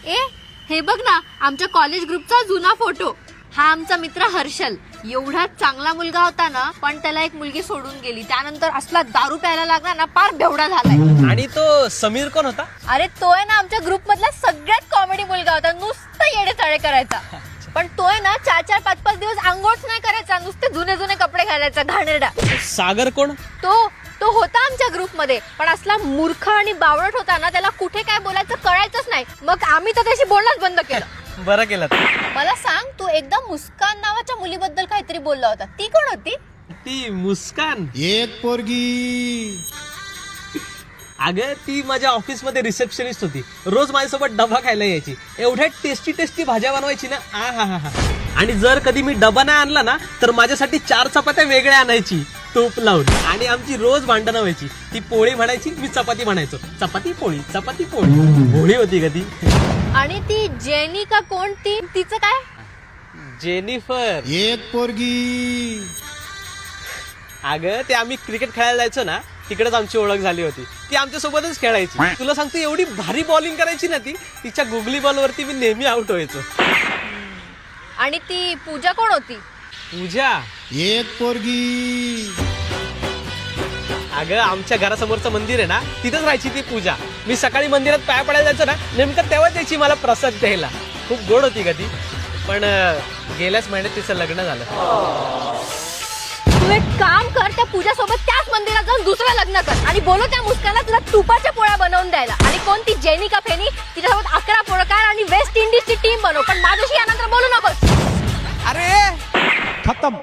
ए हे बघ ना, आमच्या कॉलेज ग्रुपचा जुना फोटो. हा आमचा मित्र हर्षल. एवढा चांगला मुलगा होता ना, पण त्याला एक मुलगी सोडून गेली. त्यानंतर असला दारू प्यायला लागला ना, पार बेवडा झालाय. आणि तो समीर कोण होता? अरे तो आहे ना आमच्या ग्रुप मधला सगळ्यात कॉमेडी मुलगा होता. नुसतं येडे चाळे करायचा. पण तो आहे ना 4-4, 5-5 दिवस आंघोळच नाही करायचा. नुसते जुने जुने कपडे घालायचा, घाणेरडा. सागर कोण? तो होता आमच्या ग्रुप मध्ये, पण असला मूर्ख आणि बावळट होता ना, त्याला कुठे काय बोलायचं कळायचंच नाही. मग आम्ही तर त्याशी बोलणंच बंद केलं. बरं केलं. मला सांग, तू एकदा मुस्कान नावाच्या मुलीबद्दल काहीतरी बोलला होता. ती कोण होती? ती मुस्कान. एक पोरगी. अगं ती माझ्या ऑफिस मध्ये रिसेप्शनिस्ट होती. रोज माझ्यासोबत डबा खायला यायची. एवढ्या टेस्टी टेस्टी भाज्या बनवायची ना, आ हा हा. आणि जर कधी मी डबा नाही आणला ना, तर माझ्यासाठी 4 चपात्या वेगळ्या आणायची तूप लावून. आणि आमची रोज भांडणं व्हायची. ती पोळी म्हणायची, मी चपाती म्हणायचो. चपाती पोळी, चपाती पोळी. पोळी होती का ती? आणि ती जेनी का कोण, तिचं काय? जेनिफर. एक पोरगी. अगं ते आम्ही क्रिकेट खेळायला जायचो ना, तिकडेच आमची ओळख झाली होती. ती आमच्या सोबतच खेळायची. तुला सांगतो, एवढी भारी बॉलिंग करायची ना ती. तिच्या गुगली बॉलवरती मी नेहमी आउट व्हायचो. आणि ती पूजा कोण होती? पूजा. एक पोरगी. अगं आमच्या घरासमोरचं मंदिर आहे ना, तिथंच राहायची ती पूजा. मी सकाळी मंदिरात पाया पडायला जायचो ना, नेमकं तेव्हाच यायची मला प्रसाद द्यायला. खूप गोड होती का ती. पण गेल्याच महिन्यात तिचं लग्न झालं. तू एक काम कर, त्या पूजा सोबत त्याच मंदिरात जाऊन दुसरं लग्न कर. आणि बोलो त्या मुस्कानला तुला तुपाच्या पोळ्या बनवून द्यायला. आणि कोणती जेनी का फेनी, तिच्यासोबत 11 पोळं काढ आणि वेस्ट इंडिजची टीम बनव. पण माझ्याशी यानंतर बोलू नकोस. अरे खत्म.